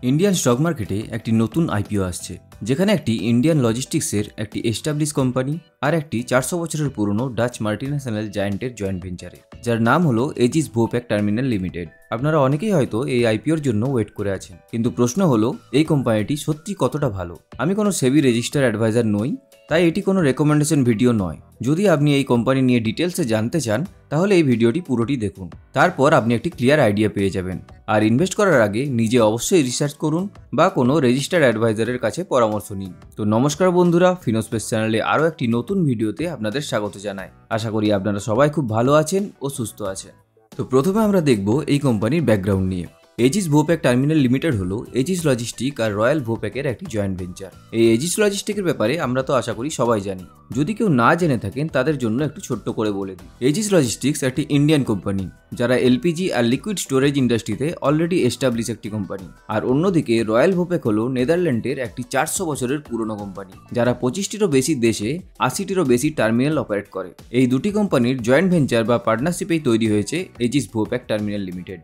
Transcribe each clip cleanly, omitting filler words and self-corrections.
Indian stock মার্কেটে একটি নতুন আইপিও আসছে, যেখানে একটি ইন্ডিয়ান লজিস্টিক্সের একটি এস্টাবলিশ কোম্পানি আর একটি 400 বছরের পুরনো ডাচ মাল্টিন্যাশনাল জায়ান্টের জয়েন্ট ভেঞ্চারে, যার নাম হলো এজিস ভোপ্যাক টার্মিনাল লিমিটেড। আপনারা অনেকেই হয়তো এই আইপিওর জন্য ওয়েট করে আছেন, কিন্তু প্রশ্ন হলো এই কোম্পানিটি সত্যি কতটা ভালো। আমি কোনো সেবি রেজিস্টার অ্যাডভাইজার নই, তাই এটি কোনো রেকমেন্ডেশন ভিডিও নয়। যদি আপনি এই কোম্পানি নিয়ে ডিটেলসে জানতে চান, তাহলে এই ভিডিওটি পুরোটি দেখুন। তারপর আপনি একটি ক্লিয়ার আইডিয়া পেয়ে যাবেন। আর ইনভেস্ট করার আগে নিজে অবশ্যই রিসার্চ করুন বা কোনো রেজিস্টার্ড অ্যাডভাইজারের কাছে পরামর্শ নিন। তো নমস্কার বন্ধুরা, ফিনোস্পেস চ্যানেলে আরও একটি নতুন ভিডিওতে আপনাদের স্বাগত জানাই। আশা করি আপনারা সবাই খুব ভালো আছেন ও সুস্থ আছেন। তো প্রথমে আমরা দেখব এই কোম্পানির ব্যাকগ্রাউন্ড নিয়ে। এজিস ভোপ্যাক টার্মিনাল লিমিটেড হলো এজিস লজিস্টিক আর রয়্যাল ভোপ্যাকের একটি জয়েন্ট ভেঞ্চার। এই এজিস লজিস্টিকের ব্যাপারে আমরা তো আশা করি সবাই জানি। যদি কেউ না জেনে থাকেন তাদের জন্য একটু ছোট্ট করে বলে দিই। এজিস লজিস্টিক্স একটি ইন্ডিয়ান কোম্পানি, যারা এলপিজি আর লিকুইড স্টোরেজ ইন্ডাস্ট্রিতে অলরেডি এস্টাবলিশ একটি কোম্পানি। আর অন্যদিকে রয়্যাল ভোপ্যাক হলো নেদারল্যান্ডের একটি 400 বছরের পুরনো কোম্পানি, যারা 25টিরও বেশি দেশে 80টিরও বেশি টার্মিনাল অপারেট করে। এই দুটি কোম্পানির জয়েন্ট ভেঞ্চার বা পার্টনারশিপেই তৈরি হয়েছে এজিস ভোপ্যাক টার্মিনাল লিমিটেড।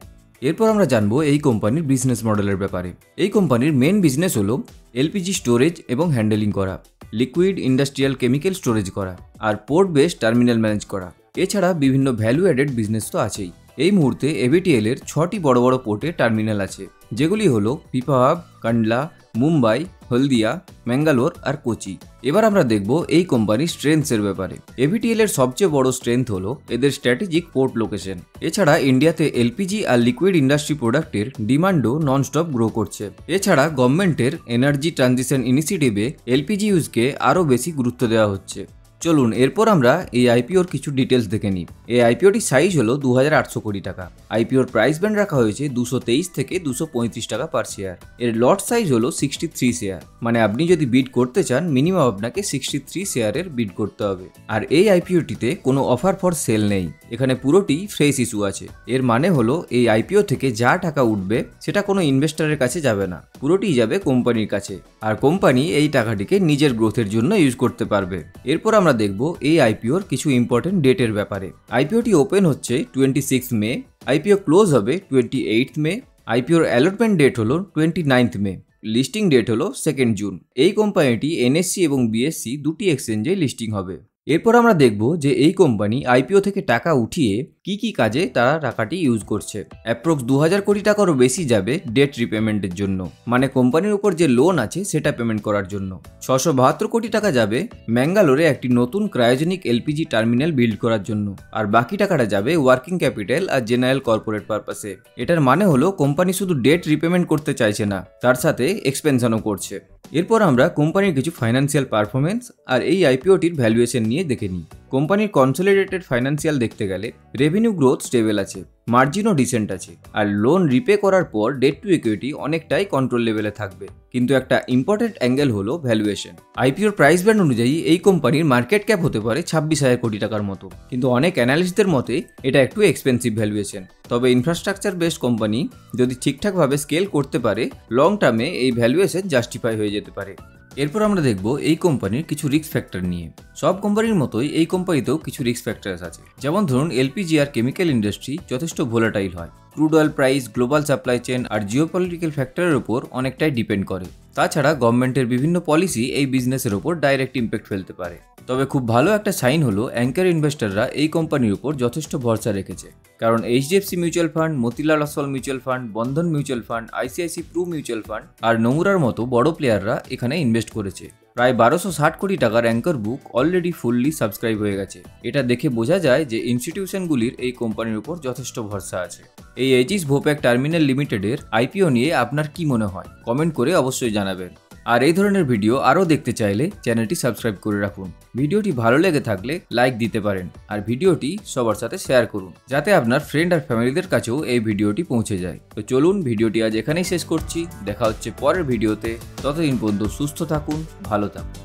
এরপর আমরা জানবো এই কোম্পানির বিজনেস মডেলের ব্যাপারে। এই কোম্পানির মেন বিজনেস হলো এলপিজি স্টোরেজ এবং হ্যান্ডেলিং করা, লিকুইড ইন্ডাস্ট্রিয়াল কেমিক্যাল স্টোরেজ করা, আর পোর্ট বেসড টার্মিনাল ম্যানেজ করা। এছাড়া বিভিন্ন ভ্যালু অ্যাডেড বিজনেস তো আছেই। এই মুহূর্তে এভিটিএল এর 6টি বড় বড় পোর্টে টার্মিনাল আছে, যেগুলি হলো পিপাহাব, কান্ডলা, মুম্বাই, হলদিয়া, ম্যাঙ্গালোর আর কোচি। এবার আমরা দেখব এই কোম্পানির স্ট্রেংথসের ব্যাপারে। এভিটিএল এর সবচেয়ে বড় স্ট্রেংথ হলো এদের স্ট্র্যাটেজিক পোর্ট লোকেশন। এছাড়া ইন্ডিয়াতে এলপিজি আর লিকুইড ইন্ডাস্ট্রি প্রোডাক্টের ডিমান্ডও ননস্টপ গ্রো করছে। এছাড়া গভর্নমেন্টের এনার্জি ট্রানজিশন ইনিশিয়েটিভে এলপিজি ইউজকে আরও বেশি গুরুত্ব দেওয়া হচ্ছে। চলুন এরপর আমরা এই আইপিওর কিছু ডিটেলস দেখে নিই। এই আইপিওটির সাইজ হলো 2800 কোটি টাকা। আইপিওর প্রাইস ব্যান্ড রাখা হয়েছে 223 থেকে 235 টাকা পার শেয়ার। এর লট সাইজ হলো 63 শেয়ার, মানে আপনি যদি বিড করতে চান মিনিমাম আপনাকে 63 শেয়ারের বিড করতে হবে। আর এই আইপিওটিতে কোনো অফার ফর সেল নেই, এখানে পুরোটি ফ্রেশ ইস্যু আছে। এর মানে হলো এই আইপিও থেকে যা টাকা উঠবে সেটা কোনো ইনভেস্টরের কাছে যাবে না, পুরোটি যাবে কোম্পানির কাছে। আর কোম্পানি এই টাকাটিকে নিজের গ্রোথের জন্য ইউজ করতে পারবে। এরপর আমরা দেখব এই আইপিওর কিছু ইম্পর্টেন্ট ডেটের ব্যাপারে। আইপিওটি ওপেন হচ্ছে 26 মে, আইপিও ক্লোজ হবে 28 মে, আইপিওর অ্যালটমেন্ট ডেট হলো 29 মে, লিস্টিং ডেট হলো 2 জুন। এই কোম্পানিটি এনএসসি এবং বিএসসি দুটি এক্সচেঞ্জে লিস্টিং হবে। এরপর আমরা দেখব যে এই কোম্পানি আইপিও থেকে টাকা উঠিয়ে কি কাজে তারা টাকাটি ইউজ করছে। অ্যাপ্রক্স 2000 কোটি টাকারও বেশি যাবে ডেট রিপেমেন্টের জন্য, মানে কোম্পানির উপর যে লোন আছে সেটা পেমেন্ট করার জন্য। 672 কোটি টাকা যাবে ম্যাঙ্গালোরে একটি নতুন ক্রায়োজেনিক এলপিজি টার্মিনাল বিল্ড করার জন্য। আর বাকি টাকাটা যাবে ওয়ার্কিং ক্যাপিটাল আর জেনারেল কর্পোরেট পারপাসে। এটার মানে হলো কোম্পানি শুধু ডেট রিপেমেন্ট করতে চাইছে না, তার সাথে এক্সপেনশনও করছে। এরপর আমরা কোম্পানির কিছু ফাইন্যান্সিয়াল পারফরমেন্স আর এই আইপিওটির ভ্যালুয়েশন নিয়ে দেখে নিই। কোম্পানির কনসলিডেটেড ফাইন্যান্সিয়াল দেখতে গেলে রেভিনিউ গ্রোথ স্টেবল আছে, মার্জিনও ডিসেন্ট আছে, আর লোন রিপে করার পর ডেট টু ইকুইটি অনেকটাই কন্ট্রোল লেভেলে থাকবে। কিন্তু একটা ইম্পর্টেন্ট অ্যাঙ্গেল হলো ভ্যালুয়েশন। আইপিওর প্রাইস ব্যান্ড অনুযায়ী এই কোম্পানির মার্কেট ক্যাপ হতে পারে 26,000 কোটি টাকার মতো, কিন্তু অনেক অ্যানালিস্টদের মতে এটা একটু এক্সপেন্সিভ ভ্যালুয়েশন। তবে ইনফ্রাস্ট্রাকচার বেসড কোম্পানি যদি ঠিকঠাকভাবে স্কেল করতে পারে, লং টার্মে এই ভ্যালুয়েশন জাস্টিফাই হয়ে যেতে পারে। এরপর আমরা দেখব এই কোম্পানির কিছু রিস্ক ফ্যাক্টর নিয়ে। সব কোম্পানির মতোই এই কোম্পানিতেও কিছু রিস্ক ফ্যাক্টরস আছে। যেমন ধরুন এলপিজি আর কেমিক্যাল ইন্ডাস্ট্রি যথেষ্ট ভোলাটাইল হয়। Crude oil price, global supply chain আর জিওপলিটিক্যাল ফ্যাক্টরের উপর অনেকটাই ডিপেন্ড করে। তাছাড়া গভর্নমেন্টের বিভিন্ন পলিসি এই বিজনেসের উপর ডাইরেক্ট ইম্প্যাক্ট ফেলতে পারে। তবে খুব ভালো একটা সাইন হলো অ্যাঙ্কার ইনভেস্টররা এই কোম্পানির উপর যথেষ্ট ভরসা রেখেছে, কারণ HDFC mutual fund, Motilal Oswal mutual fund, Bandhan mutual fund, ICICI pru mutual fund আর নোমুরার মতো বড় প্লেয়াররা এখানে ইনভেস্ট করেছে। প্রায় 1260 কোটি টাকার অ্যাঙ্কার বুক অলরেডি ফুললি সাবস্ক্রাইব হয়ে গেছে। এটা দেখে বোঝা যায় যে ইনস্টিটিউশনগুলির এই কোম্পানির উপর যথেষ্ট ভরসা আছে। এই এজিস ভোপ্যাক টার্মিনাল লিমিটেডের আইপিও নিয়ে আপনার কি মনে হয় কমেন্ট করে অবশ্যই জানাবেন। আর এই ধরনের ভিডিও আরও দেখতে চাইলে চ্যানেলটি সাবস্ক্রাইব করে রাখুন। ভিডিওটি ভালো লেগে থাকলে লাইক দিতে পারেন, আর ভিডিওটি সবার সাথে শেয়ার করুন, যাতে আপনার ফ্রেন্ড আর ফ্যামিলিদের কাছেও এই ভিডিওটি পৌঁছে যায়। তো চলুন ভিডিওটি আজ এখানেই শেষ করছি। দেখা হচ্ছে পরের ভিডিওতে। ততদিন পর্যন্ত সুস্থ থাকুন, ভালো থাকুন।